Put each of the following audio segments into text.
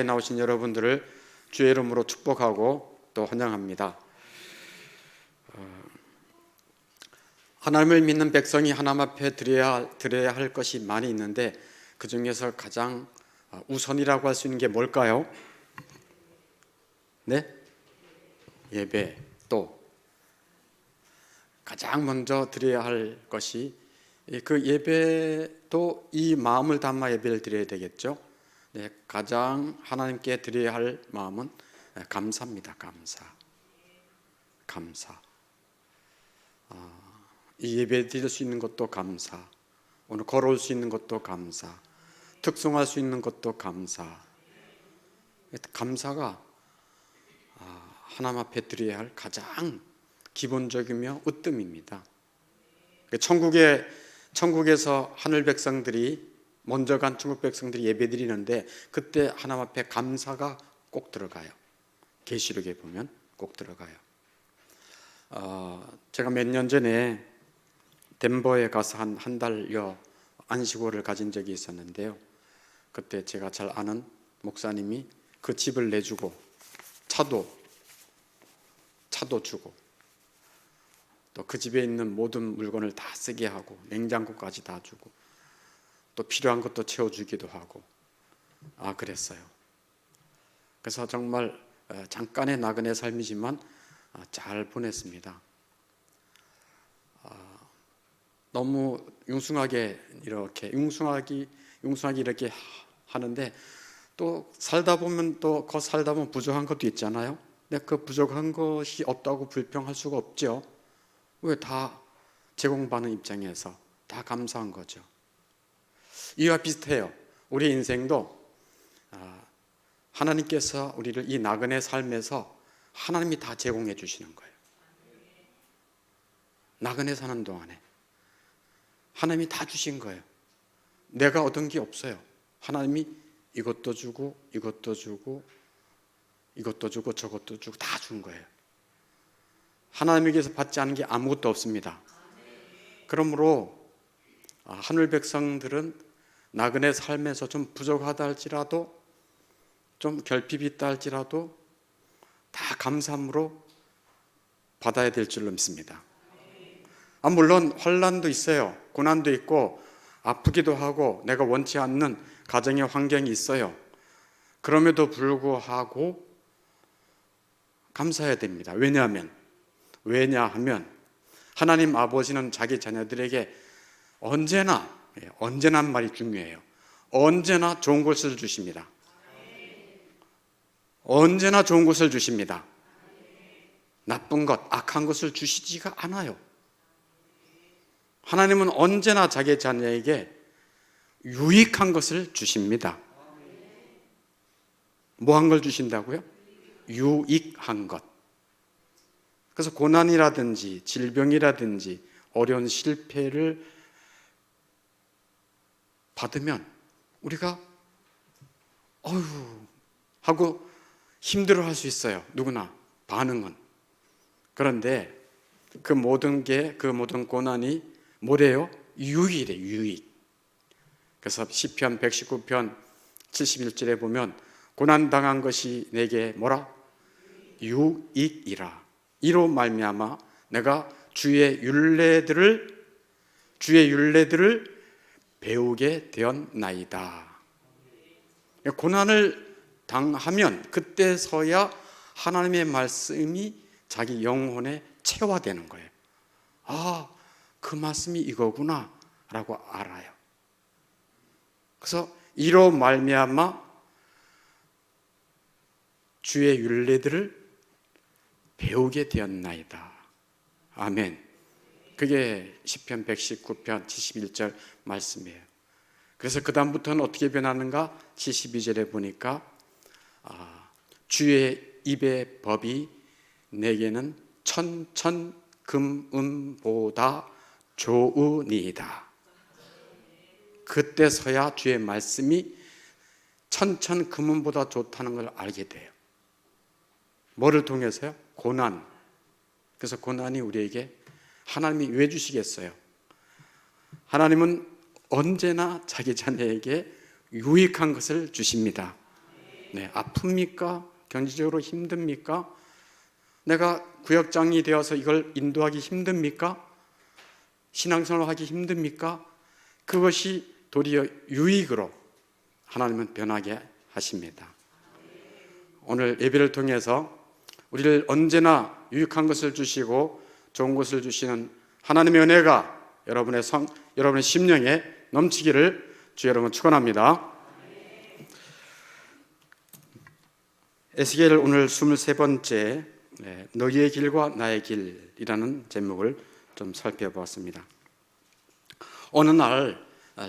나오신 여러분들을 주의 이름으로 축복하고 또 환영합니다. 하나님을 믿는 백성이 하나님 앞에 드려야 할 것이 많이 있는데 그 중에서 가장 우선이라고 할 수 있는 게 뭘까요? 네? 예배. 또 가장 먼저 드려야 할 것이 그 예배도 이 마음을 담아 예배를 드려야 되겠죠. 네, 가장 하나님께 드려야 할 마음은 감사입니다. 감사. 이 예배 드릴 수 있는 것도 감사, 오늘 걸어올 수 있는 것도 감사, 특송할 수 있는 것도 감사. 감사가 하나님 앞에 드려야 할 가장 기본적이며 으뜸입니다. 천국에서 하늘 백성들이 먼저 간 천국 백성들이 예배 드리는데 그때 하나님 앞에 감사가 꼭 들어가요. 계시록에 보면 꼭 들어가요. 제가 몇 년 전에 덴버에 가서 한 달여 안식월을 가진 적이 있었는데요. 그때 제가 잘 아는 목사님이 그 집을 내주고 차도 주고 또 그 집에 있는 모든 물건을 다 쓰게 하고 냉장고까지 다 주고 또 필요한 것도 채워주기도 하고 그랬어요. 그래서 정말 잠깐의 나그네 삶이지만 잘 보냈습니다. 너무 융숭하게 이렇게 하는데 또 살다 보면 부족한 것도 있잖아요. 근데 그 부족한 것이 없다고 불평할 수가 없죠. 왜? 다 제공받는 입장에서 다 감사한 거죠. 이와 비슷해요. 우리 인생도 하나님께서 우리를 이 나그네 삶에서 하나님이 다 제공해 주시는 거예요. 나그네 사는 동안에 하나님이 다 주신 거예요. 내가 얻은 게 없어요. 하나님이 이것도 주고 이것도 주고 이것도 주고 저것도 주고 다 준 거예요. 하나님에게서 받지 않은 게 아무것도 없습니다. 그러므로 하늘 백성들은 나그네 삶에서 좀 부족하다 할지라도 좀 결핍이 있다 할지라도 다 감사함으로 받아야 될 줄로 믿습니다. 물론 환난도 있어요. 고난도 있고 아프기도 하고 내가 원치 않는 가정의 환경이 있어요. 그럼에도 불구하고 감사해야 됩니다. 왜냐하면 하나님 아버지는 자기 자녀들에게 언제나 말이 중요해요. 언제나 좋은 것을 주십니다. 언제나 좋은 것을 주십니다. 나쁜 것, 악한 것을 주시지가 않아요. 하나님은 언제나 자기 자녀에게 유익한 것을 주십니다. 뭐한 걸 주신다고요? 유익한 것. 그래서 고난이라든지 질병이라든지 어려운 실패를 받으면 우리가 하고 힘들어할 수 있어요. 누구나 반응은. 그런데 그 모든 고난이 뭐래요? 유익이래, 유익. 그래서 시편 119편 71절에 보면 고난당한 것이 내게 뭐라? 유익이라. 이로 말미암아 내가 주의 율례들을 배우게 되었나이다. 고난을 당하면 그때서야 하나님의 말씀이 자기 영혼에 체화되는 거예요. 그 말씀이 이거구나 라고 알아요. 그래서 이로 말미암아 주의 율례들을 배우게 되었나이다. 아멘. 그게 시편 119편 71절 말씀이에요. 그래서 그 다음부터는 어떻게 변하는가? 72절에 보니까 주의 입의 법이 내게는 천천금은보다 좋으니이다. 그때서야 주의 말씀이 천천금은보다 좋다는 걸 알게 돼요. 뭐를 통해서요? 고난. 그래서 고난이 우리에게 하나님이 왜 주시겠어요? 하나님은 언제나 자기 자녀에게 유익한 것을 주십니다. 네, 아픕니까? 경제적으로 힘듭니까? 내가 구역장이 되어서 이걸 인도하기 힘듭니까? 신앙생활하기 힘듭니까? 그것이 도리어 유익으로 하나님은 변하게 하십니다. 오늘 예배를 통해서 우리를 언제나 유익한 것을 주시고 좋은 것을 주시는 하나님의 은혜가 여러분의 심령에 넘치기를 주 여러분 축원합니다. 에스겔 오늘 23번째 너희의 길과 나의 길이라는 제목을 좀 살펴보았습니다. 어느 날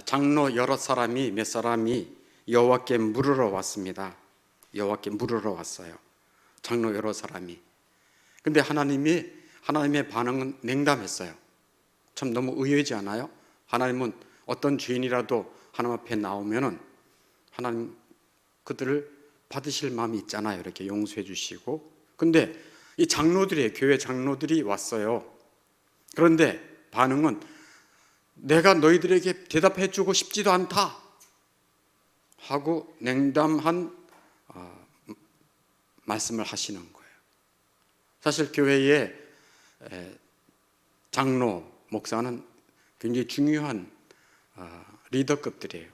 장로 몇 사람이 여호와께 물으러 왔습니다. 여호와께 물으러 왔어요. 장로 여러 사람이. 근데 하나님의 반응은 냉담했어요. 참 너무 의외지 않아요? 하나님은 어떤 죄인이라도 하나님 앞에 나오면은 하나님 그들을 받으실 마음이 있잖아요. 이렇게 용서해 주시고. 근데 이 교회 장로들이 왔어요. 그런데 반응은 내가 너희들에게 대답해 주고 싶지도 않다 하고 냉담한 말씀을 하시는 거예요. 사실 교회의 장로, 목사는 굉장히 중요한 리더급들이에요.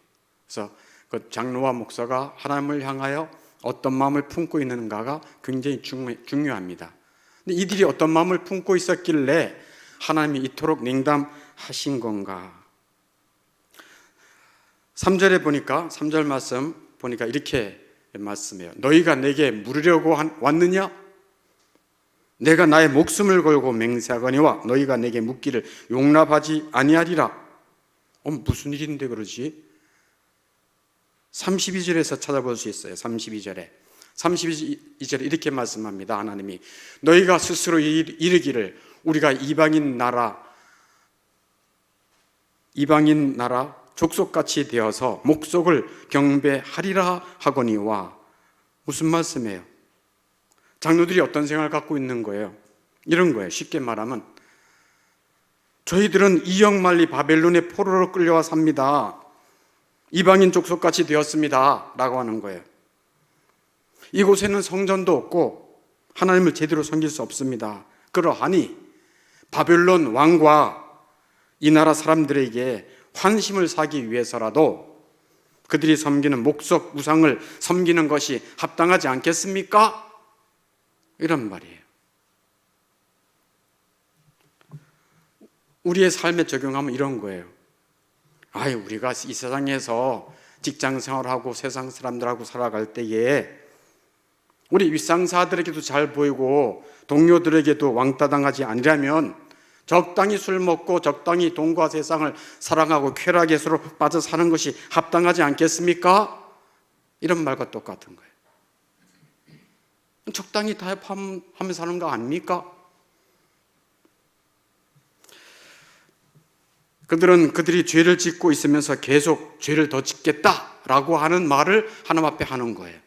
그래서 그 장로와 목사가 하나님을 향하여 어떤 마음을 품고 있는가가 굉장히 중요합니다. 근데 이들이 어떤 마음을 품고 있었길래 하나님이 이토록 냉담하신 건가? 3절 말씀 보니까 이렇게 말씀해요. 너희가 내게 물으려고 왔느냐? 내가 나의 목숨을 걸고 맹세하거니와 너희가 내게 묻기를 용납하지 아니하리라. 무슨 일인데 그러지? 32절에서 찾아볼 수 있어요. 32절에 이렇게 말씀합니다. 하나님이 너희가 스스로 이르기를 우리가 이방인 나라 족속같이 되어서 목속을 경배하리라 하거니와. 무슨 말씀이에요? 장로들이 어떤 생각을 갖고 있는 거예요? 이런 거예요. 쉽게 말하면 저희들은 이역만리 바벨론의 포로로 끌려와 삽니다. 이방인 족속같이 되었습니다 라고 하는 거예요. 이곳에는 성전도 없고 하나님을 제대로 섬길 수 없습니다. 그러하니 바벨론 왕과 이 나라 사람들에게 환심을 사기 위해서라도 그들이 섬기는 목석 우상을 섬기는 것이 합당하지 않겠습니까? 이런 말이에요. 우리의 삶에 적용하면 이런 거예요. 우리가 이 세상에서 직장 생활하고 세상 사람들하고 살아갈 때에 우리 윗상사들에게도 잘 보이고 동료들에게도 왕따 당하지 아니라면 적당히 술 먹고 적당히 돈과 세상을 사랑하고 쾌락에 서로 빠져 사는 것이 합당하지 않겠습니까? 이런 말과 똑같은 거예요. 적당히 타협하면서 사는 거 아닙니까? 그들이 죄를 짓고 있으면서 계속 죄를 더 짓겠다라고 하는 말을 하나님 앞에 하는 거예요.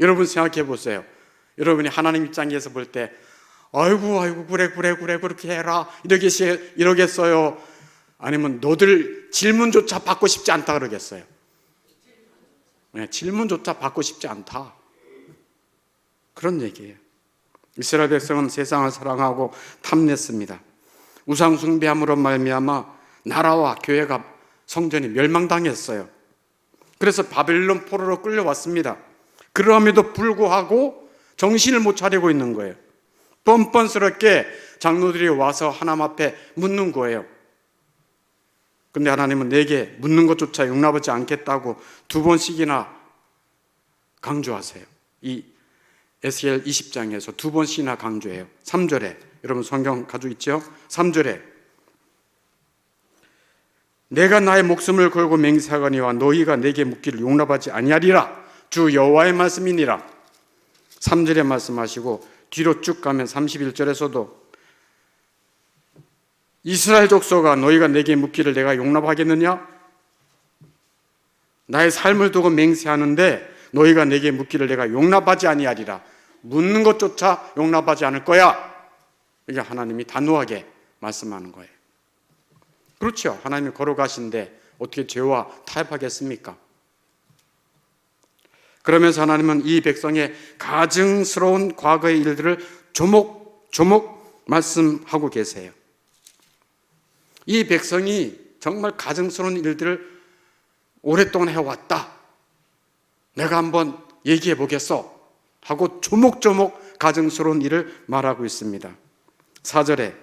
여러분 생각해 보세요. 여러분이 하나님 입장에서 볼 때 아이고 그래 그렇게 해라 이러겠어요? 아니면 너들 질문조차 받고 싶지 않다 그러겠어요? 네, 질문조차 받고 싶지 않다 그런 얘기예요. 이스라엘 백성은 세상을 사랑하고 탐냈습니다. 우상 숭배함으로 말미암아 나라와 교회가 성전이 멸망당했어요. 그래서 바벨론 포로로 끌려왔습니다. 그럼에도 불구하고 정신을 못 차리고 있는 거예요. 뻔뻔스럽게 장로들이 와서 하나님 앞에 묻는 거예요. 근데 하나님은 내게 묻는 것조차 용납하지 않겠다고 2번씩이나 강조하세요. 이 에스겔 20장에서 2번씩이나 강조해요. 3절에 여러분 성경 가지고 있죠? 3절에 내가 나의 목숨을 걸고 맹세하거니와 너희가 내게 묻기를 용납하지 아니하리라. 주 여호와의 말씀이니라. 3절에 말씀하시고 뒤로 쭉 가면 31절에서도 이스라엘 족속아 너희가 내게 묻기를 내가 용납하겠느냐? 나의 삶을 두고 맹세하는데 너희가 내게 묻기를 내가 용납하지 아니하리라. 묻는 것조차 용납하지 않을 거야. 이게 하나님이 단호하게 말씀하는 거예요. 그렇죠. 하나님이 걸어가신데 어떻게 죄와 타협하겠습니까? 그러면서 하나님은 이 백성의 가증스러운 과거의 일들을 조목조목 말씀하고 계세요. 이 백성이 정말 가증스러운 일들을 오랫동안 해왔다. 내가 한번 얘기해 보겠어 하고 조목조목 가증스러운 일을 말하고 있습니다. 4절에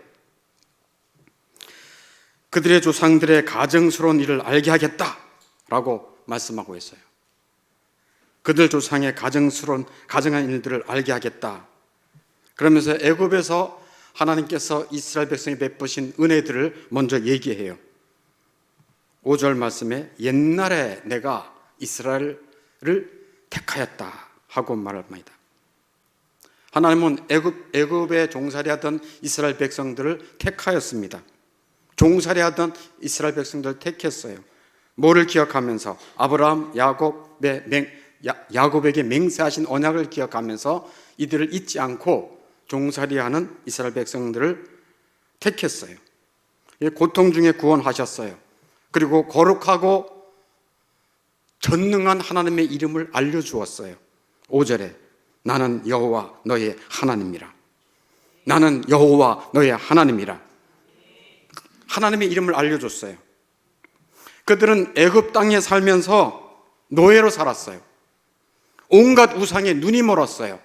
그들의 조상들의 가증스러운 일을 알게 하겠다라고 말씀하고 있어요. 그들 조상의 가증한 일들을 알게 하겠다. 그러면서 애굽에서 하나님께서 이스라엘 백성이 베푸신 은혜들을 먼저 얘기해요. 5절 말씀에 옛날에 내가 이스라엘을 택하였다 하고 말합니다. 하나님은 애굽에 종살이하던 이스라엘 백성들을 택하였습니다. 종살이하던 이스라엘 백성들을 택했어요. 뭐를 기억하면서? 아브라함, 야곱에게 맹세하신 언약을 기억하면서 이들을 잊지 않고 종살이하는 이스라엘 백성들을 택했어요. 고통 중에 구원하셨어요. 그리고 거룩하고 전능한 하나님의 이름을 알려주었어요. 5절에 나는 여호와 너의 하나님이라. 나는 여호와 너의 하나님이라. 하나님의 이름을 알려줬어요. 그들은 애굽 땅에 살면서 노예로 살았어요. 온갖 우상에 눈이 멀었어요.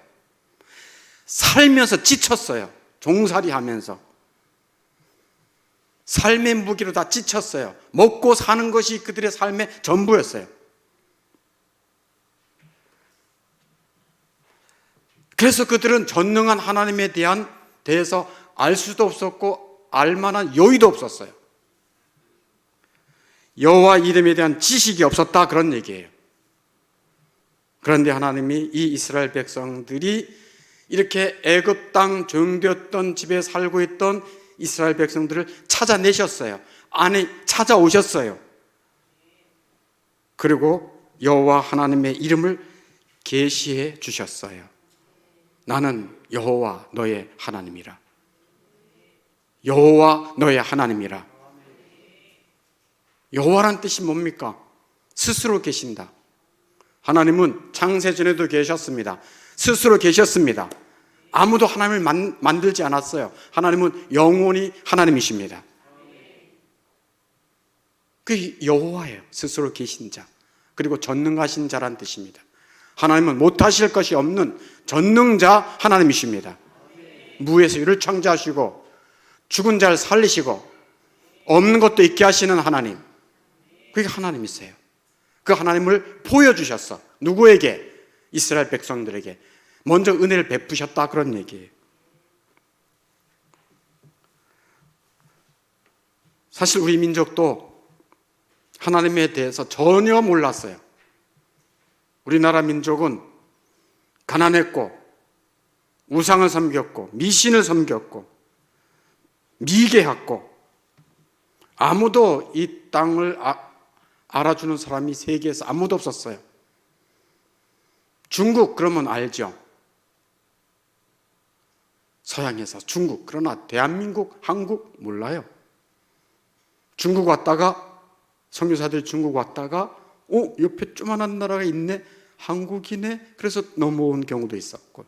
살면서 지쳤어요. 종살이하면서 삶의 무기로 다 지쳤어요. 먹고 사는 것이 그들의 삶의 전부였어요. 그래서 그들은 전능한 하나님에 대해서 알 수도 없었고 알만한 여유도 없었어요. 여호와 이름에 대한 지식이 없었다, 그런 얘기예요. 그런데 하나님이 이 이스라엘 백성들이 이렇게 애굽 땅 종되었던 집에 살고 있던 이스라엘 백성들을 찾아내셨어요. 안에 찾아오셨어요. 그리고 여호와 하나님의 이름을 계시해 주셨어요. 나는 여호와 너의 하나님이라. 여호와 너의 하나님이라. 여호와란 뜻이 뭡니까? 스스로 계신다. 하나님은 창세전에도 계셨습니다. 스스로 계셨습니다. 아무도 하나님을 만들지 않았어요. 하나님은 영원히 하나님이십니다. 그 여호와예요. 스스로 계신 자. 그리고 전능하신 자란 뜻입니다. 하나님은 못하실 것이 없는 전능자 하나님이십니다. 무에서 유를 창조하시고 죽은 자를 살리시고 없는 것도 있게 하시는 하나님, 그게 하나님이세요. 그 하나님을 보여주셨어. 누구에게? 이스라엘 백성들에게 먼저 은혜를 베푸셨다, 그런 얘기예요. 사실 우리 민족도 하나님에 대해서 전혀 몰랐어요. 우리나라 민족은 가난했고 우상을 섬겼고 미신을 섬겼고 미개했고 아무도 이 땅을 알아주는 사람이 세계에서 아무도 없었어요. 중국 그러면 알죠. 서양에서 중국. 그러나 대한민국, 한국 몰라요. 중국 왔다가 선교사들이 중국 왔다가 옆에 조그만한 나라가 있네, 한국이네, 그래서 넘어온 경우도 있었고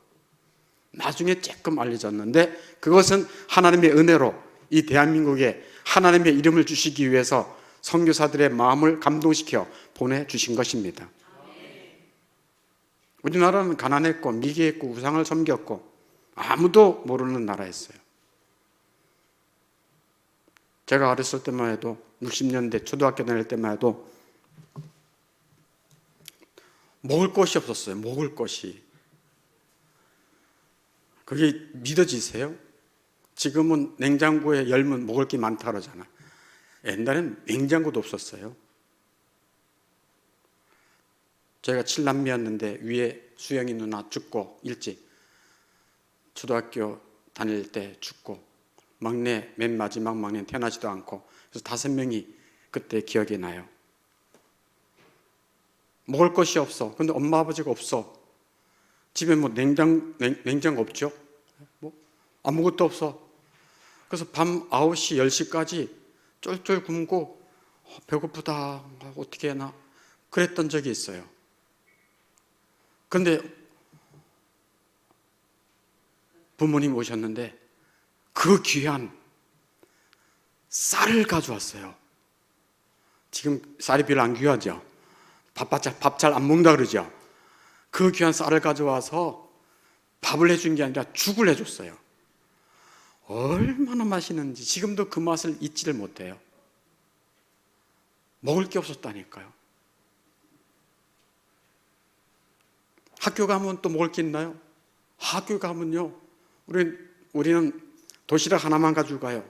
나중에 조금 알려졌는데 그것은 하나님의 은혜로 이 대한민국에 하나님의 이름을 주시기 위해서 선교사들의 마음을 감동시켜 보내주신 것입니다. 우리나라는 가난했고 미개했고 우상을 섬겼고 아무도 모르는 나라였어요. 제가 어렸을 때만 해도 60년대 초등학교 다닐 때만 해도 먹을 것이 없었어요. 먹을 것이. 그게 믿어지세요? 지금은 냉장고에 열면 먹을 게 많다 그러잖아. 옛날엔 냉장고도 없었어요. 제가 7남매였는데 위에 수영이 누나 죽고 일찍 초등학교 다닐 때 죽고 막내 맨 마지막 막내는 태어나지도 않고 그래서 5명이 그때 기억이 나요. 먹을 것이 없어. 근데 엄마 아버지가 없어. 집에 뭐 냉장고 없죠? 뭐 아무것도 없어. 그래서 밤 9시 10시까지 쫄쫄 굶고 배고프다 어떻게 해나 그랬던 적이 있어요. 그런데 부모님 오셨는데 그 귀한 쌀을 가져왔어요. 지금 쌀이 별로 안 귀하죠. 밥 잘 안 먹는다 그러죠. 그 귀한 쌀을 가져와서 밥을 해준 게 아니라 죽을 해줬어요. 얼마나 맛있는지 지금도 그 맛을 잊지를 못해요. 먹을 게 없었다니까요. 학교 가면 또 먹을 게 있나요? 학교 가면요, 우리는 도시락 하나만 가지고 가요.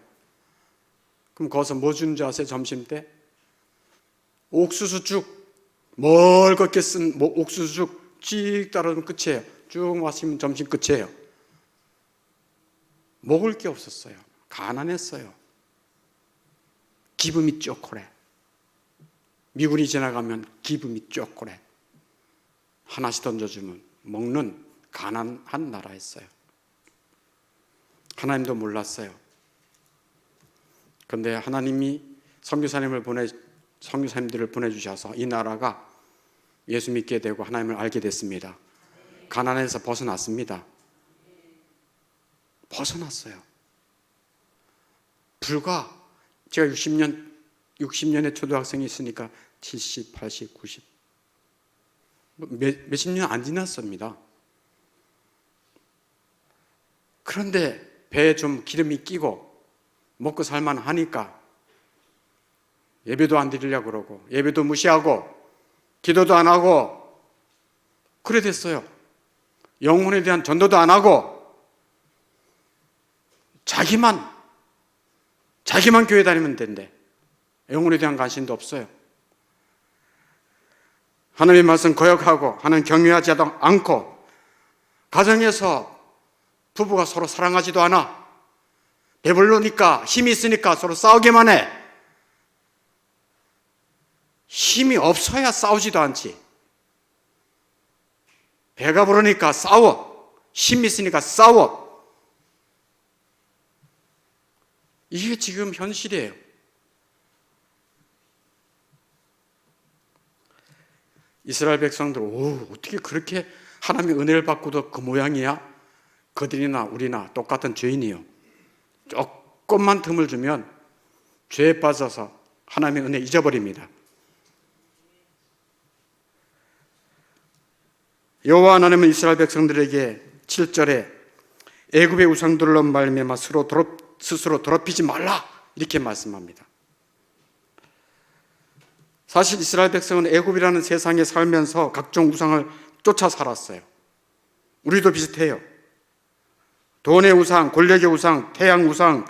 그럼 거기서 뭐 주는지 아세요? 점심 때? 옥수수죽, 멀겋게 쓴 옥수수죽 쭉 따르면 끝이에요. 쭉 마시면 점심 끝이에요. 먹을 게 없었어요. 가난했어요. 기분이 쪼그래. 미군이 지나가면 기분이 쪼그래. 하나씩 던져주면 먹는 가난한 나라였어요. 하나님도 몰랐어요. 그런데 하나님이 선교사님들을 보내주셔서 이 나라가 예수 믿게 되고 하나님을 알게 됐습니다. 가난에서 벗어났습니다. 벗어났어요. 불과 제가 60년의 초등학생이 있으니까 70, 80, 90 몇십 년 안 지났습니다. 그런데 배에 좀 기름이 끼고 먹고 살만 하니까 예배도 안 드리려고 그러고 예배도 무시하고 기도도 안 하고 그래 됐어요. 영혼에 대한 전도도 안 하고 자기만 교회 다니면 된대. 영혼에 대한 관심도 없어요. 하나님의 말씀 거역하고 하나님 경외하지 않고 가정에서 부부가 서로 사랑하지도 않아. 배불르니까 힘이 있으니까 서로 싸우기만 해. 힘이 없어야 싸우지도 않지. 배가 부르니까 싸워. 힘이 있으니까 싸워. 이게 지금 현실이에요. 이스라엘 백성들, 어떻게 그렇게 하나님의 은혜를 받고도 그 모양이야? 그들이나 우리나 똑같은 죄인이요. 조금만 틈을 주면 죄에 빠져서 하나님의 은혜 잊어버립니다. 여호와 하나님은 이스라엘 백성들에게 7절에 애굽의 우상들로 말미암아 스스로 더럽히지 말라 이렇게 말씀합니다. 사실 이스라엘 백성은 애굽이라는 세상에 살면서 각종 우상을 쫓아 살았어요. 우리도 비슷해요. 돈의 우상, 권력의 우상, 태양 우상,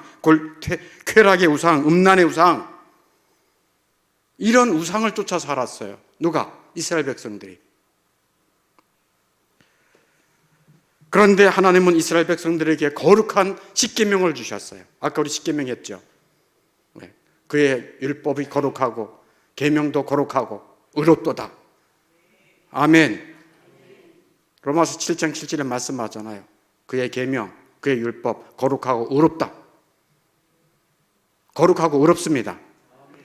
쾌락의 우상, 음란의 우상, 이런 우상을 쫓아 살았어요. 누가? 이스라엘 백성들이. 그런데 하나님은 이스라엘 백성들에게 거룩한 십계명을 주셨어요. 아까 우리 십계명 했죠. 그의 율법이 거룩하고 계명도 거룩하고 의롭도다. 아멘. 로마서 7장 7절에 말씀하잖아요. 그의 계명, 그의 율법 거룩하고 의롭다. 거룩하고 의롭습니다.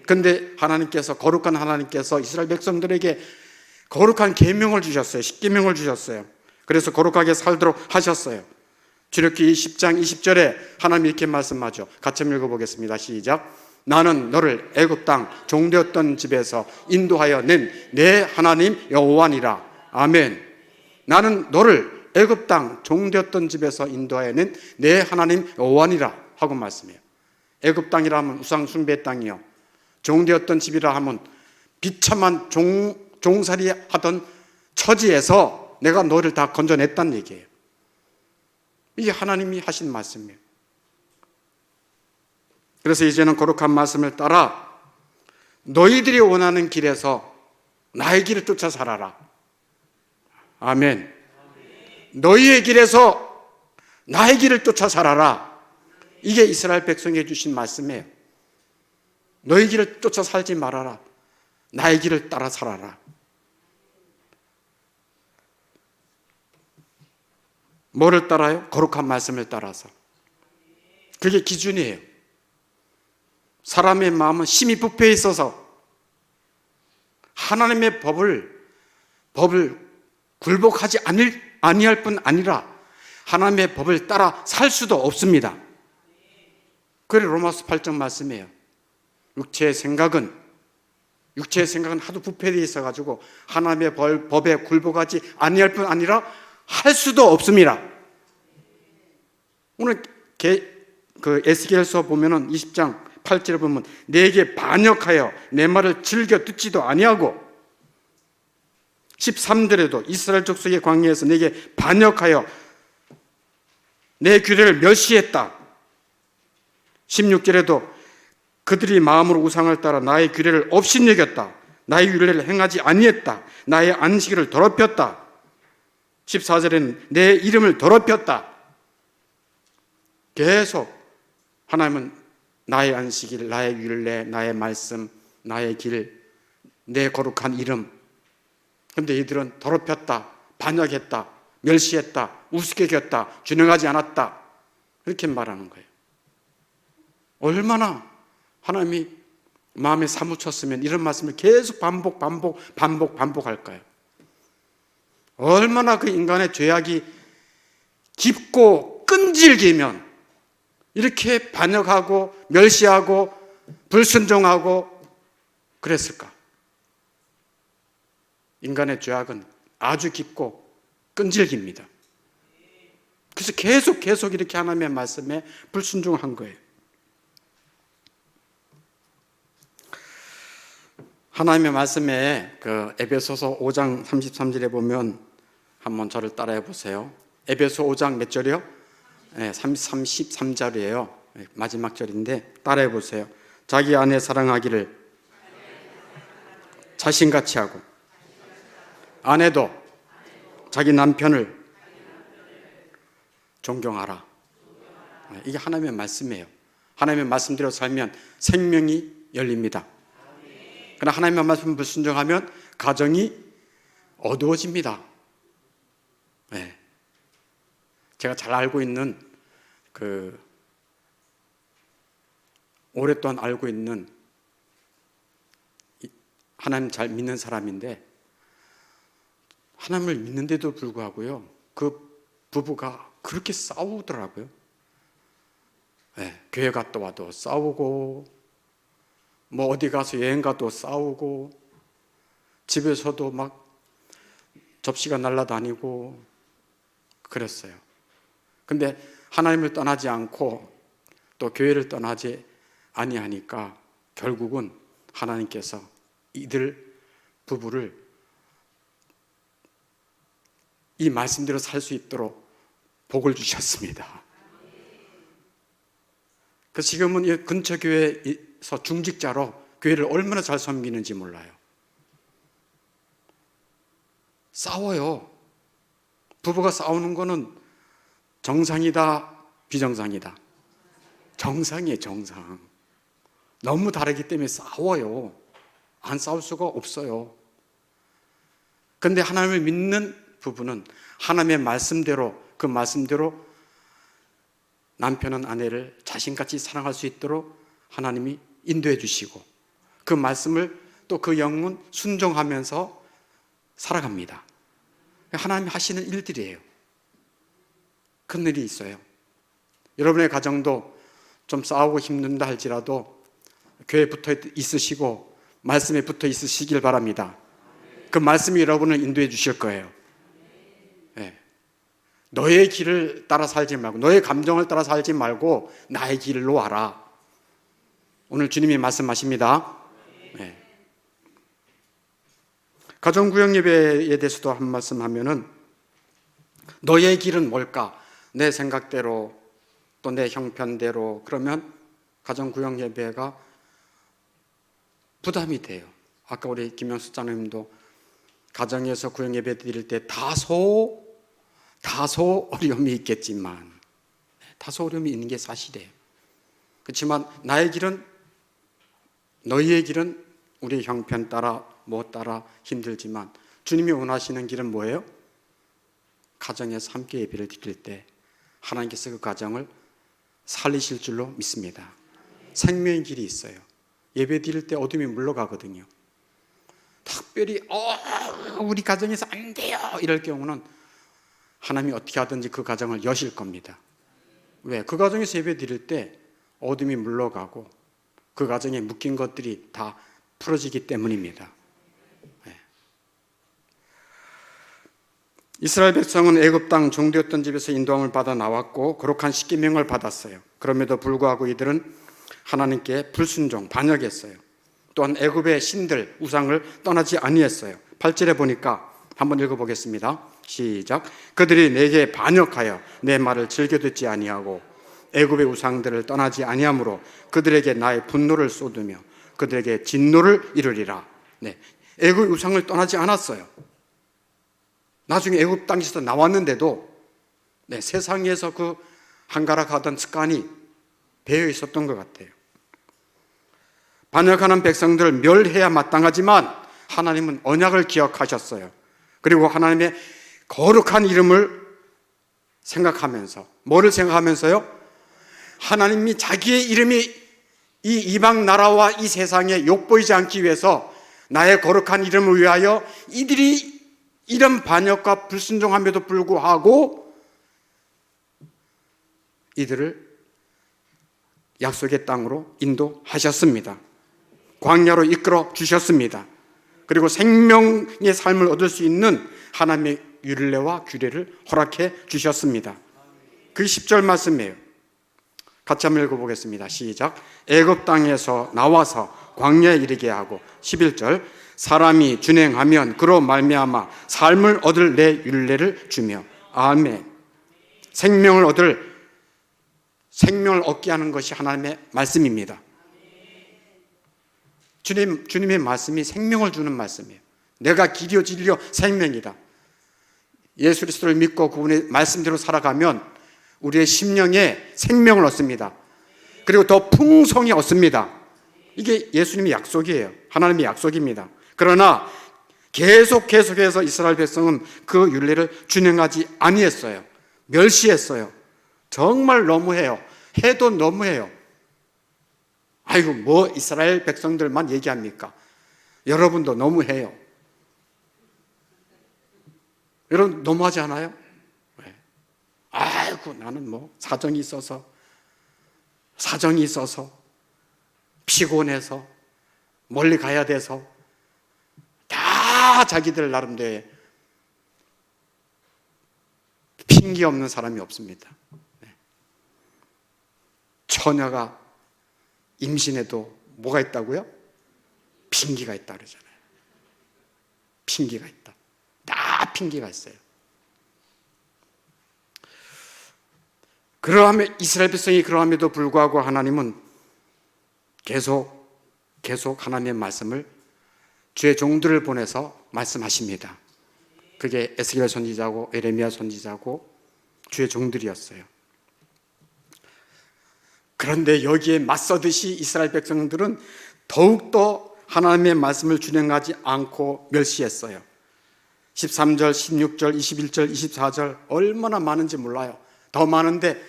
그런데 거룩한 하나님께서 이스라엘 백성들에게 거룩한 계명을 주셨어요. 십계명을 주셨어요. 그래서 거룩하게 살도록 하셨어요. 출애굽기 10장 20절에 하나님이 이렇게 말씀하죠. 같이 읽어보겠습니다. 시작. 나는 너를 애굽 땅 종되었던 집에서 인도하여 낸 내 하나님 여호와니라. 아멘. 나는 너를 애굽 땅 종되었던 집에서 인도하여 낸 내 하나님 여호와니라 하고 말씀해요. 애굽 땅이라 하면 우상 숭배 땅이요. 종되었던 집이라 하면 비참한 종살이 하던 처지에서 내가 너를 다 건져냈다는 얘기예요. 이게 하나님이 하신 말씀이에요. 그래서 이제는 거룩한 말씀을 따라 너희들이 원하는 길에서 나의 길을 쫓아 살아라. 아멘. 너희의 길에서 나의 길을 쫓아 살아라. 이게 이스라엘 백성에게 주신 말씀이에요. 너희 길을 쫓아 살지 말아라. 나의 길을 따라 살아라. 뭐를 따라요? 거룩한 말씀을 따라서. 그게 기준이에요. 사람의 마음은 심히 부패해 있어서 하나님의 법을 굴복하지 아니할 뿐 아니라 하나님의 법을 따라 살 수도 없습니다. 그래 로마서 8장 말씀이에요. 육체의 생각은 하도 부패되어 있어가지고 하나님의 법에 굴복하지 아니할 뿐 아니라 할 수도 없습니다. 오늘 그 에스겔서 보면은 20장 8절에 보면 내게 반역하여 내 말을 즐겨 듣지도 아니하고 13절에도 이스라엘 족속의 광야에서 내게 반역하여 내 규례를 멸시했다. 16절에도 그들이 마음으로 우상을 따라 나의 규례를 업신여겼다. 나의 규례를 행하지 아니했다. 나의 안식일을 더럽혔다. 14절에는 내 이름을 더럽혔다. 계속 하나님은 나의 안식일, 나의 율례, 나의 말씀, 나의 길, 내 거룩한 이름. 그런데 이들은 더럽혔다, 반역했다, 멸시했다, 우습게 여겼다, 준행하지 않았다. 이렇게 말하는 거예요. 얼마나 하나님이 마음에 사무쳤으면 이런 말씀을 계속 반복할까요? 얼마나 그 인간의 죄악이 깊고 끈질기면 이렇게 반역하고 멸시하고 불순종하고 그랬을까? 인간의 죄악은 아주 깊고 끈질깁니다. 그래서 계속 이렇게 하나님의 말씀에 불순종한 거예요. 하나님의 말씀에 그 에베소서 5장 33절에 보면 한번 저를 따라해 보세요. 에베소 5장 몇 절이요? 네, 33절이에요. 마지막 절인데 따라해 보세요. 자기 아내 사랑하기를 자신같이 하고 아내도 자기 남편을 존경하라. 이게 하나님의 말씀이에요. 하나님의 말씀대로 살면 생명이 열립니다. 그러나 하나님의 말씀을 불순종하면 가정이 어두워집니다. 네. 제가 잘 알고 있는 오랫동안 알고 있는 하나님 잘 믿는 사람인데 하나님을 믿는데도 불구하고요 그 부부가 그렇게 싸우더라고요. 네. 교회 갔다 와도 싸우고 뭐 어디 가서 여행 가도 싸우고 집에서도 막 접시가 날아다니고 그랬어요. 근데 하나님을 떠나지 않고 또 교회를 떠나지 아니하니까 결국은 하나님께서 이들 부부를 이 말씀대로 살 수 있도록 복을 주셨습니다. 그 지금은 이 근처 교회에서 중직자로 교회를 얼마나 잘 섬기는지 몰라요. 싸워요. 부부가 싸우는 거는 정상이다, 비정상이다? 정상이에요, 정상. 너무 다르기 때문에 싸워요. 안 싸울 수가 없어요. 그런데 하나님을 믿는 부부는 하나님의 말씀대로, 그 말씀대로 남편은 아내를 자신같이 사랑할 수 있도록 하나님이 인도해 주시고 그 말씀을 또 그 영은 순종하면서 살아갑니다. 하나님이 하시는 일들이에요. 큰 일이 있어요. 여러분의 가정도 좀 싸우고 힘든다 할지라도 교회에 붙어 있으시고 말씀에 붙어 있으시길 바랍니다. 그 말씀이 여러분을 인도해 주실 거예요. 네. 너의 길을 따라 살지 말고 너의 감정을 따라 살지 말고 나의 길로 와라. 오늘 주님이 말씀하십니다. 네. 가정구역 예배에 대해서도 한 말씀 하면은 너의 길은 뭘까? 내 생각대로 또 내 형편대로 그러면 가정구역 예배가 부담이 돼요. 아까 우리 김영수 장로님도 가정에서 구역 예배 드릴 때 다소 어려움이 있겠지만 다소 어려움이 있는 게 사실이에요. 그렇지만 나의 길은 너희의 길은 우리의 형편 따라 뭐 따라 힘들지만 주님이 원하시는 길은 뭐예요? 가정에서 함께 예배를 드릴 때 하나님께서 그 가정을 살리실 줄로 믿습니다. 생명의 길이 있어요. 예배 드릴 때 어둠이 물러가거든요. 특별히 우리 가정에서 안 돼요 이럴 경우는 하나님이 어떻게 하든지 그 가정을 여실 겁니다. 왜? 그 가정에서 예배 드릴 때 어둠이 물러가고 그 가정에 묶인 것들이 다 풀어지기 때문입니다. 이스라엘 백성은 애굽 땅 종되었던 집에서 인도함을 받아 나왔고 거룩한 십계명을 받았어요. 그럼에도 불구하고 이들은 하나님께 불순종, 반역했어요. 또한 애굽의 신들, 우상을 떠나지 아니했어요. 8절에 보니까 한번 읽어보겠습니다. 시작. 그들이 내게 반역하여 내 말을 즐겨 듣지 아니하고 애굽의 우상들을 떠나지 아니하므로 그들에게 나의 분노를 쏟으며 그들에게 진노를 이루리라. 애굽의 우상을 떠나지 않았어요. 나중에 애굽 땅에서 나왔는데도 세상에서 그 한가락하던 습관이 배어 있었던 것 같아요. 반역하는 백성들을 멸해야 마땅하지만 하나님은 언약을 기억하셨어요. 그리고 하나님의 거룩한 이름을 생각하면서, 뭐를 생각하면서요? 하나님이 자기의 이름이 이 이방 나라와 이 세상에 욕보이지 않기 위해서 나의 거룩한 이름을 위하여 이들이 이런 반역과 불순종함에도 불구하고 이들을 약속의 땅으로 인도하셨습니다. 광야로 이끌어 주셨습니다. 그리고 생명의 삶을 얻을 수 있는 하나님의 율례와 규례를 허락해 주셨습니다. 그게 10절 말씀이에요. 같이 한번 읽어보겠습니다. 시작. 애굽 땅에서 나와서 광야에 이르게 하고 11절 사람이 준행하면 그로 말미암아 삶을 얻을 내 율례를 주며. 아멘. 생명을 얻게 하는 것이 하나님의 말씀입니다. 주님의 말씀이 생명을 주는 말씀이에요. 내가 길이요 진리요 생명이다. 예수 그리스도를 믿고 그분의 말씀대로 살아가면 우리의 심령에 생명을 얻습니다. 그리고 더 풍성히 얻습니다. 이게 예수님의 약속이에요. 하나님의 약속입니다. 그러나 계속해서 이스라엘 백성은 그 율례를 준행하지 아니했어요. 멸시했어요. 정말 너무해요. 해도 너무해요. 아이고 뭐 이스라엘 백성들만 얘기합니까? 여러분도 너무해요. 여러분 너무하지 않아요? 왜? 아이고 나는 뭐 사정이 있어서 피곤해서 멀리 가야 돼서 다 자기들 나름대로 핑계 없는 사람이 없습니다. 처녀가 임신해도 뭐가 있다고요? 핑계가 있다 그러잖아요. 핑계가 있다. 다 핑계가 있어요. 그러하면 이스라엘 백성이 그러함에도 불구하고 하나님은 계속 하나님의 말씀을 주의 종들을 보내서 말씀하십니다. 그게 에스겔 선지자고 에레미야 선지자고 주의 종들이었어요. 그런데 여기에 맞서듯이 이스라엘 백성들은 더욱더 하나님의 말씀을 준행하지 않고 멸시했어요. 13절, 16절, 21절, 24절 얼마나 많은지 몰라요. 더 많은데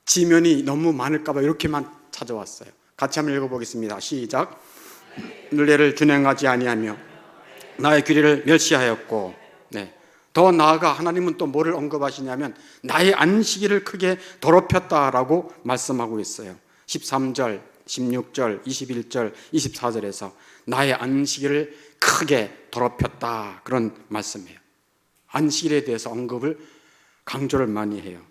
지면이 너무 많을까 봐 이렇게만 찾아왔어요. 같이 한번 읽어보겠습니다. 시작. 율례를 준행하지 아니하며 나의 규례를 멸시하였고. 더 나아가 하나님은 또 뭐를 언급하시냐면 나의 안식일을 크게 더럽혔다라고 말씀하고 있어요. 13절, 16절, 21절, 24절에서 나의 안식일을 크게 더럽혔다 그런 말씀이에요. 안식일에 대해서 언급을 강조를 많이 해요.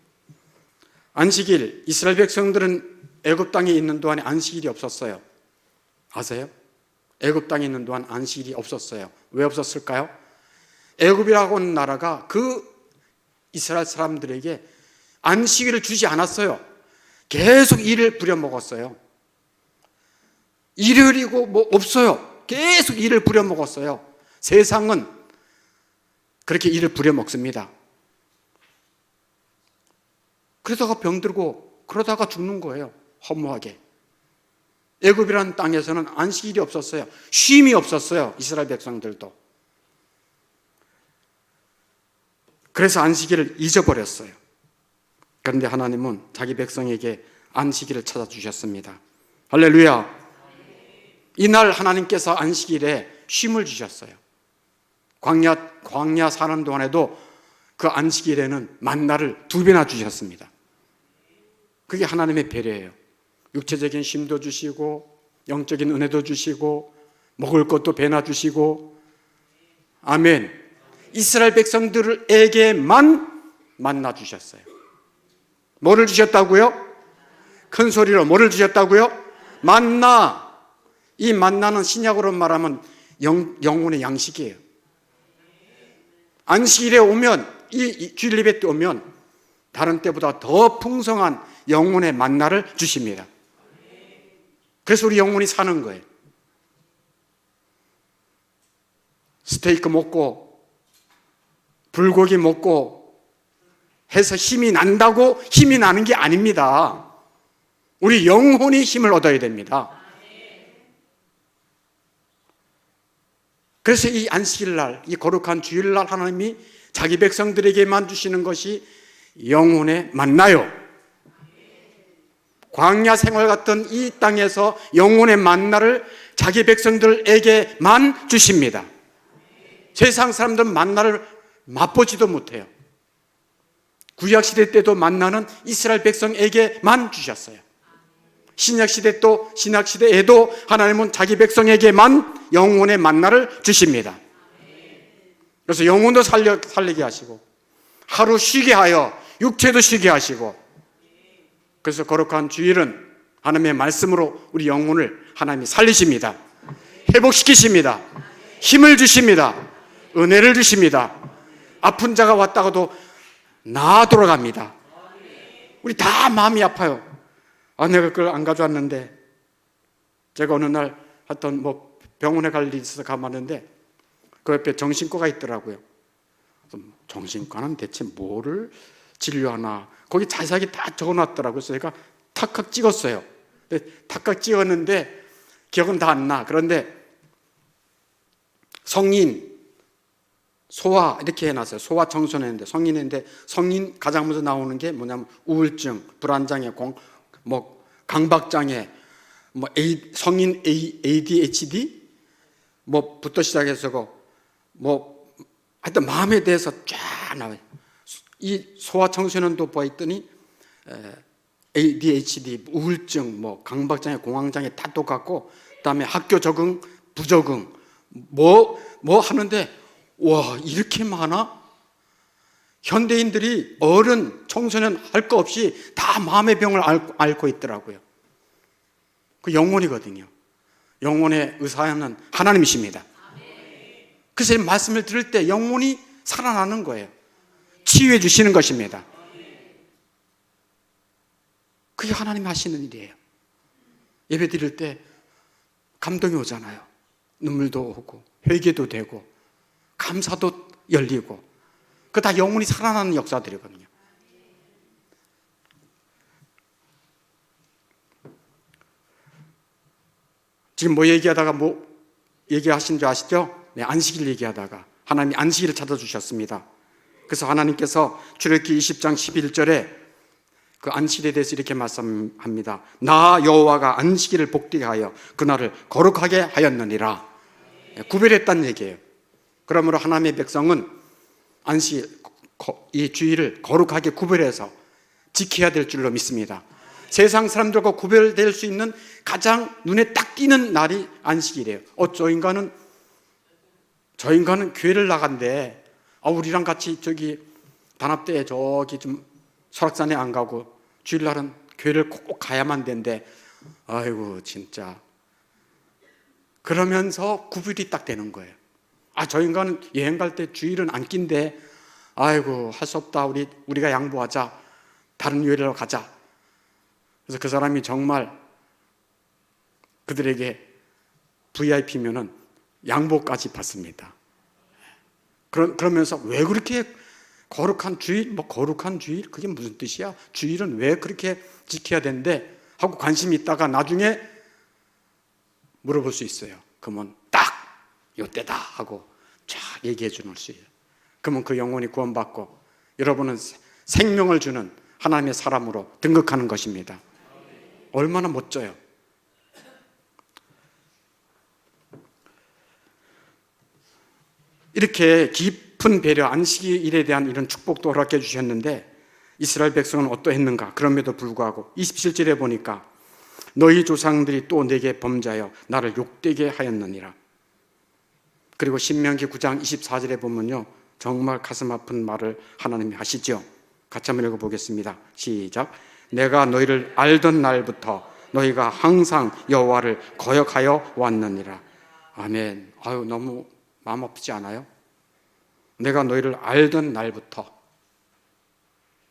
안식일, 이스라엘 백성들은 애굽 땅에 있는 동안에 안식일이 없었어요. 아세요? 애굽 땅에 있는 동안 안식일이 없었어요. 왜 없었을까요? 애굽이라고 하는 나라가 그 이스라엘 사람들에게 안식일을 주지 않았어요. 계속 일을 부려먹었어요. 일요일이고 뭐 없어요. 계속 일을 부려먹었어요. 세상은 그렇게 일을 부려먹습니다. 그러다가 병들고 그러다가 죽는 거예요. 허무하게. 애굽이라는 땅에서는 안식일이 없었어요. 쉼이 없었어요. 이스라엘 백성들도. 그래서 안식일을 잊어버렸어요. 그런데 하나님은 자기 백성에게 안식일을 찾아주셨습니다. 할렐루야. 이날 하나님께서 안식일에 쉼을 주셨어요. 광야 사는 동안에도 그 안식일에는 만나를 2배나 주셨습니다. 그게 하나님의 배려예요. 육체적인 쉼도 주시고 영적인 은혜도 주시고 먹을 것도 배나 주시고. 아멘. 이스라엘 백성들에게만 만나 주셨어요. 뭐를 주셨다고요? 큰 소리로 뭐를 주셨다고요? 만나. 이 만나는 신약으로 말하면 영혼의 양식이에요. 안식일에 오면, 이 주일 예배 때 오면 다른 때보다 더 풍성한 영혼의 만나를 주십니다. 그래서 우리 영혼이 사는 거예요. 스테이크 먹고 불고기 먹고 해서 힘이 난다고 힘이 나는 게 아닙니다. 우리 영혼이 힘을 얻어야 됩니다. 그래서 이 안식일날, 이 거룩한 주일날 하나님이 자기 백성들에게만 주시는 것이 영혼의 만나요. 광야 생활 같은 이 땅에서 영혼의 만나를 자기 백성들에게만 주십니다. 세상 사람들은 만나를 맛보지도 못해요. 구약시대 때도 만나는 이스라엘 백성에게만 주셨어요. 신약시대 또 신약시대에도 하나님은 자기 백성에게만 영혼의 만나를 주십니다. 그래서 영혼도 살리게 하시고 하루 쉬게 하여 육체도 쉬게 하시고, 그래서 거룩한 주일은 하나님의 말씀으로 우리 영혼을 하나님이 살리십니다. 회복시키십니다. 힘을 주십니다. 은혜를 주십니다. 아픈 자가 왔다가도 나아 돌아갑니다. 우리 다 마음이 아파요. 내가 그걸 안 가져왔는데. 제가 어느 날 하여튼 병원에 갈 일이 있어서 가봤는데 그 옆에 정신과가 있더라고요. 정신과는 대체 뭐를 진료하나, 거기 자세하게 다 적어놨더라고요. 그래서 제가 탁탁 찍었어요. 탁탁 찍었는데 기억은 다 안 나. 그런데 성인, 소아 이렇게 해놨어요. 소아 청소년인데 성인인데, 성인 가장 먼저 나오는 게 뭐냐면 우울증, 불안장애, 강박장애, 성인 ADHD 부터 시작해서 하여튼 마음에 대해서 쫙 나와요. 이 소아 청소년도 보았더니 ADHD, 우울증, 강박장애, 공황장애 다 똑같고, 그다음에 학교 적응, 부적응 하는데, 와, 이렇게 많아? 현대인들이 어른, 청소년 할 거 없이 다 마음의 병을 앓고 있더라고요. 그 영혼이거든요. 영혼의 의사는 하나님이십니다. 그래서 이 말씀을 들을 때 영혼이 살아나는 거예요. 치유해 주시는 것입니다. 그게 하나님이 하시는 일이에요. 예배 드릴 때 감동이 오잖아요. 눈물도 오고 회개도 되고 감사도 열리고, 그 다 영혼이 살아나는 역사들이거든요. 지금 얘기하다가 얘기하신 줄 아시죠? 네, 안식일 얘기하다가 하나님이 안식일을 찾아주셨습니다. 그래서 하나님께서 출애굽기 20장 11절에 그 안식일에 대해서 이렇게 말씀합니다. 나 여호와가 안식일을 복되게 하여 그날을 거룩하게 하였느니라. 구별했다는 얘기예요. 그러므로 하나님의 백성은 안식일, 이 주일을 거룩하게 구별해서 지켜야 될 줄로 믿습니다. 세상 사람들과 구별될 수 있는 가장 눈에 딱 띄는 날이 안식일이에요. 저 인간은 교회를 나간대. 우리랑 같이 단합대에 좀 설악산에 안 가고 주일날은 교회를 꼭 가야만 된대. 아이고 진짜. 그러면서 구별이 딱 되는 거예요. 저 인간은 여행 갈 때 주일은 안 낀대. 아이고 할 수 없다. 우리가 양보하자. 다른 교회로 가자. 그래서 그 사람이 정말 그들에게 VIP면은 양보까지 받습니다. 그러면서 왜 그렇게 거룩한 주일? 거룩한 주일? 그게 무슨 뜻이야? 주일은 왜 그렇게 지켜야 된대? 하고 관심이 있다가 나중에 물어볼 수 있어요. 그러면 딱 요때다 하고 쫙 얘기해 주는 수 있어요. 그러면 그 영혼이 구원받고 여러분은 생명을 주는 하나님의 사람으로 등극하는 것입니다. 얼마나 멋져요. 이렇게 깊은 배려, 안식일에 대한 이런 축복도 허락해 주셨는데 이스라엘 백성은 어떠했는가? 그럼에도 불구하고 27절에 보니까 너희 조상들이 또 내게 범죄하여 나를 욕되게 하였느니라. 그리고 신명기 9장 24절에 보면요, 정말 가슴 아픈 말을 하나님이 하시죠. 같이 한번 읽어보겠습니다. 시작. 내가 너희를 알던 날부터 너희가 항상 여호와를 거역하여 왔느니라. 아멘. 아유, 너무 마음 아프지 않아요? 내가 너희를 알던 날부터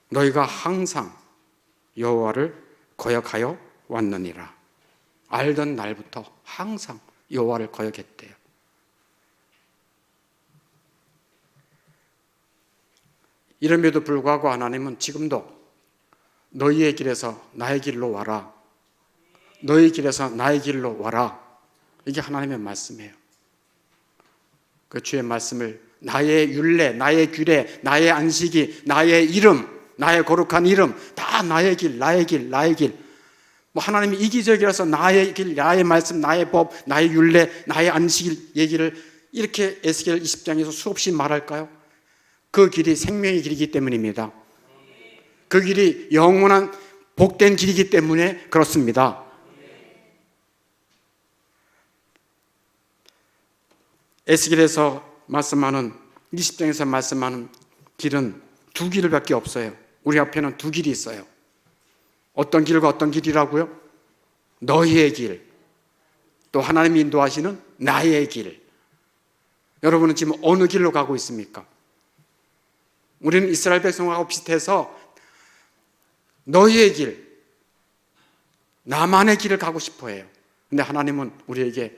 너희가 항상 여호와를 거역하여 왔느니라. 알던 날부터 항상 여호와를 거역했대요. 이름에도 불구하고 하나님은 지금도 너희의 길에서 나의 길로 와라. 너희 길에서 나의 길로 와라. 이게 하나님의 말씀이에요. 그 주의 말씀을 나의 율례, 나의 규례, 나의 안식이, 나의 이름, 나의 거룩한 이름, 다 나의 길, 나의 길, 나의 길. 뭐 하나님이 이기적이라서 나의 길, 나의 말씀, 나의 법, 나의 율례, 나의 안식 얘기를 이렇게 에스겔 20장에서 수없이 말할까요? 그 길이 생명의 길이기 때문입니다. 그 길이 영원한 복된 길이기 때문에 그렇습니다. 에스겔에서 말씀하는 20장에서 말씀하는 길은 두 길밖에 없어요. 우리 앞에는 두 길이 있어요. 어떤 길과 어떤 길이라고요? 너희의 길, 또 하나님이 인도하시는 나의 길. 여러분은 지금 어느 길로 가고 있습니까? 우리는 이스라엘 백성하고 비슷해서 너희의 길, 나만의 길을 가고 싶어 해요. 근데 하나님은 우리에게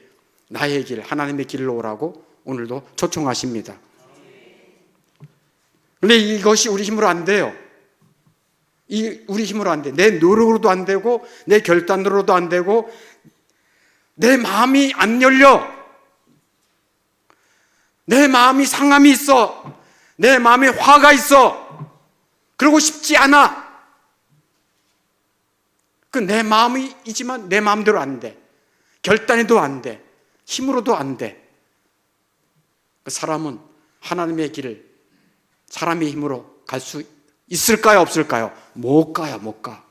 나의 길, 하나님의 길로 오라고 오늘도 초청하십니다. 근데 이것이 우리 힘으로 안 돼요. 우리 힘으로 안 돼. 내 노력으로도 안 되고, 내 결단으로도 안 되고, 내 마음이 안 열려. 내 마음이 상함이 있어. 내 마음에 화가 있어. 그러고 싶지 않아. 그 내 마음이지만 내 마음대로 안 돼. 결단해도 안 돼. 힘으로도 안 돼. 사람은 하나님의 길을 사람의 힘으로 갈 수 있을까요? 없을까요? 못 가요, 못 가.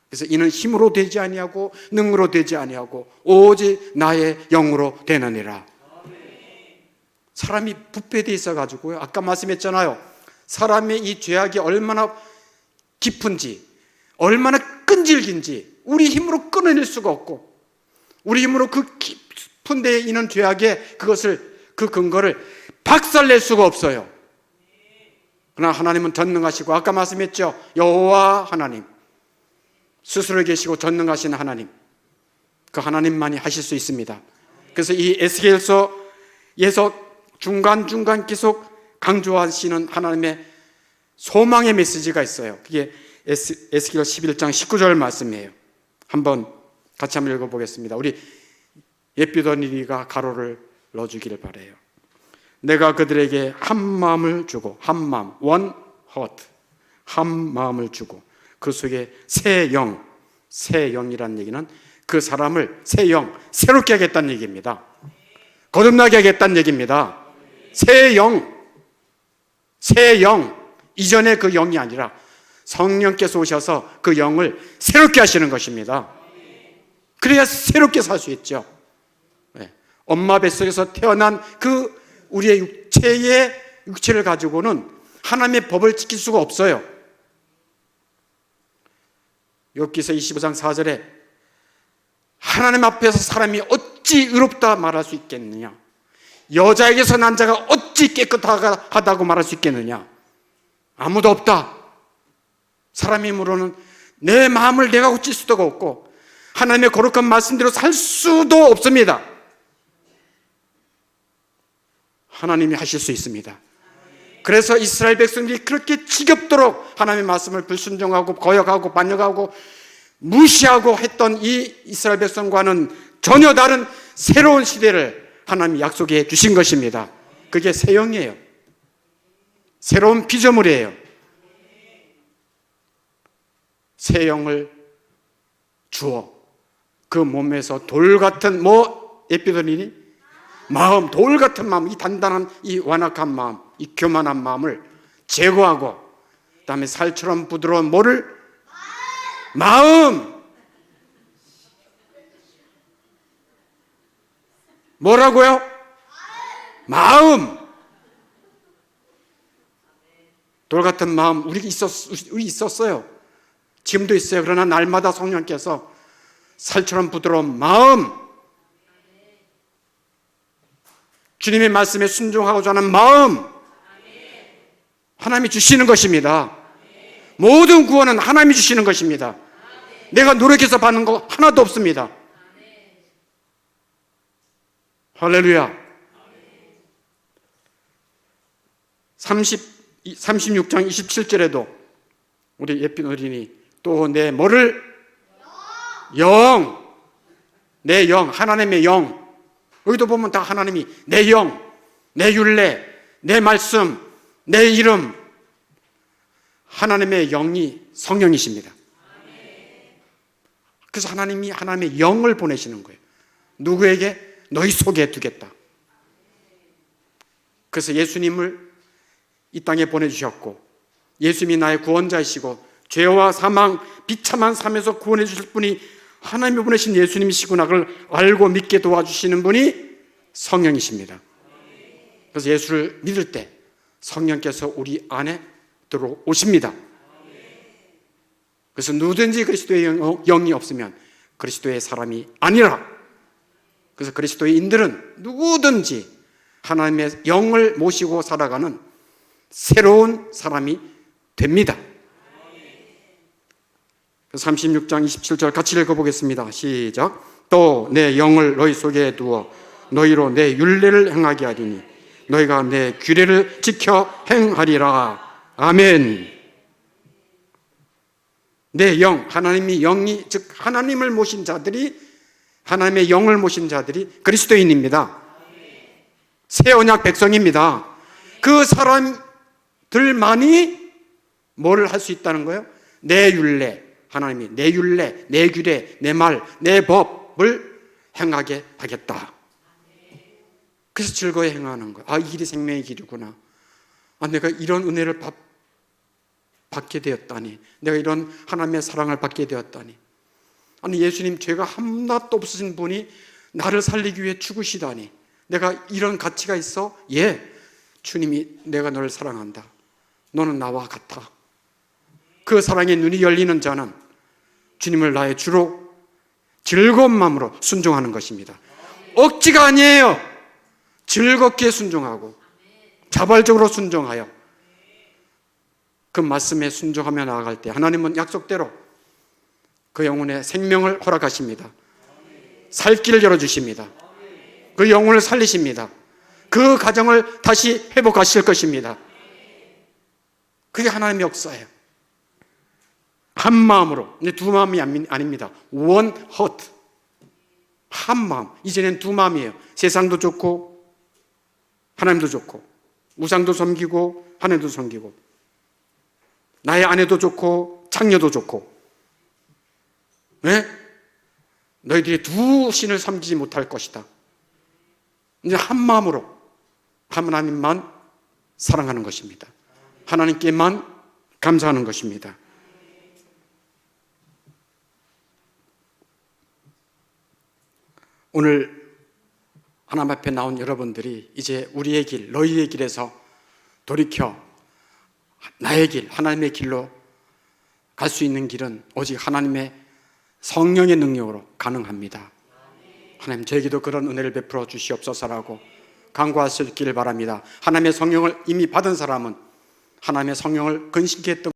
그래서 이는 힘으로 되지 아니하고 능으로 되지 아니하고 오직 나의 영으로 되느니라. 사람이 부패되어 있어가지고요. 아까 말씀했잖아요. 사람의 이 죄악이 얼마나 깊은지, 얼마나 끈질긴지 우리 힘으로 끊어낼 수가 없고, 우리 힘으로 그 깊은 데에 있는 죄악의 그 근거를 박살낼 수가 없어요. 그러나 하나님은 전능하시고, 아까 말씀했죠. 여호와 하나님, 스스로 계시고 전능하신 하나님, 그 하나님만이 하실 수 있습니다. 그래서 이 에스겔서에서 중간중간 계속 강조하시는 하나님의 소망의 메시지가 있어요. 그게 에스겔 11장 19절 말씀이에요. 같이 한번 읽어보겠습니다. 우리 예비더니가 가로를 넣어주기를 바라요. 내가 그들에게 한 마음을 주고, 한 마음, one heart, 한 마음을 주고 그 속에 새 영이라는 얘기는 그 사람을 새 영, 새롭게 하겠다는 얘기입니다. 거듭나게 하겠다는 얘기입니다. 새 영, 이전의 그 영이 아니라 성령께서 오셔서 그 영을 새롭게 하시는 것입니다. 그래야 새롭게 살 수 있죠. 엄마 뱃속에서 태어난 그 우리의 육체를 가지고는 하나님의 법을 지킬 수가 없어요. 욥기서 25장 4절에 하나님 앞에서 사람이 어찌 의롭다 말할 수 있겠느냐, 여자에게서 난 자가 어찌 깨끗하다고 말할 수 있겠느냐. 아무도 없다. 사람의 힘으로는 내 마음을 내가 고칠 수도 없고 하나님의 거룩한 말씀대로 살 수도 없습니다. 하나님이 하실 수 있습니다. 그래서 이스라엘 백성들이 그렇게 지겹도록 하나님의 말씀을 불순종하고 거역하고 반역하고 무시하고 했던 이 이스라엘 백성과는 전혀 다른 새로운 시대를 하나님이 약속해 주신 것입니다. 그게 새 영이에요. 새로운 피조물이에요. 새 영을 주어 그 몸에서 돌 같은 에피더니니 마음, 돌 같은 마음, 이 단단한 이 완악한 마음, 이 교만한 마음을 제거하고, 그 다음에 살처럼 부드러운 뭐를? 마음. 뭐라고요? 마음. 돌 같은 마음 우리 있었어요. 지금도 있어요. 그러나 날마다 성령께서 살처럼 부드러운 마음, 주님의 말씀에 순종하고자 하는 마음, 하나님이 주시는 것입니다. 모든 구원은 하나님이 주시는 것입니다. 내가 노력해서 받는 거 하나도 없습니다. 할렐루야. 36장 27절에도 우리 예쁜 어린이 또 내 뭐를? 영. 내 영, 하나님의 영. 여기도 보면 다 하나님이 내 영, 내 율례, 내 말씀, 내 이름. 하나님의 영이 성령이십니다. 그래서 하나님이 하나님의 영을 보내시는 거예요. 누구에게? 너희 속에 두겠다. 그래서 예수님을 이 땅에 보내주셨고, 예수님이 나의 구원자이시고 죄와 사망, 비참한 삶에서 구원해 주실 분이 하나님이 보내신 예수님이시구나, 그걸 알고 믿게 도와주시는 분이 성령이십니다. 그래서 예수를 믿을 때 성령께서 우리 안에 들어오십니다. 그래서 누구든지 그리스도의 영이 없으면 그리스도의 사람이 아니라, 그래서 그리스도인들은 누구든지 하나님의 영을 모시고 살아가는 새로운 사람이 됩니다. 36장 27절 같이 읽어보겠습니다. 시작. 또 내 영을 너희 속에 두어 너희로 내 율례를 행하게 하리니 너희가 내 규례를 지켜 행하리라. 아멘. 내 영, 하나님이 영이, 즉 하나님을 모신 자들이, 하나님의 영을 모신 자들이 그리스도인입니다. 새 언약 백성입니다. 그 사람들만이 뭐를 할 수 있다는 거예요? 내 율례, 하나님이 내 율례, 내 규례, 내 말, 내 법을 행하게 하겠다. 그래서 즐거이 행하는 거예요. 아, 이 길이 생명의 길이구나. 아, 내가 이런 은혜를 받게 되었다니. 내가 이런 하나님의 사랑을 받게 되었다니. 아니, 예수님 죄가 하나도 없으신 분이 나를 살리기 위해 죽으시다니. 내가 이런 가치가 있어? 예, 주님이 내가 너를 사랑한다. 너는 나와 같아. 그 사랑의 눈이 열리는 자는 주님을 나의 주로 즐거운 마음으로 순종하는 것입니다. 억지가 아니에요. 즐겁게 순종하고 자발적으로 순종하여 그 말씀에 순종하며 나아갈 때 하나님은 약속대로 그 영혼의 생명을 허락하십니다. 살 길을 열어주십니다. 그 영혼을 살리십니다. 그 가정을 다시 회복하실 것입니다. 그게 하나님의 역사예요. 한 마음으로, 두 마음이 아닙니다. One heart. 한 마음. 이제는 두 마음이에요. 세상도 좋고 하나님도 좋고, 우상도 섬기고 하나님도 섬기고, 나의 아내도 좋고 창녀도 좋고. 네? 너희들이 두 신을 섬기지 못할 것이다. 이제 한 마음으로 하나님만 사랑하는 것입니다. 하나님께만 감사하는 것입니다. 오늘 하나님 앞에 나온 여러분들이 이제 우리의 길, 너희의 길에서 돌이켜 나의 길, 하나님의 길로 갈 수 있는 길은 오직 하나님의 성령의 능력으로 가능합니다. 하나님, 저에게도 그런 은혜를 베풀어 주시옵소서라고 간구하시길 바랍니다. 하나님의 성령을 이미 받은 사람은 하나님의 성령을 근심케 했던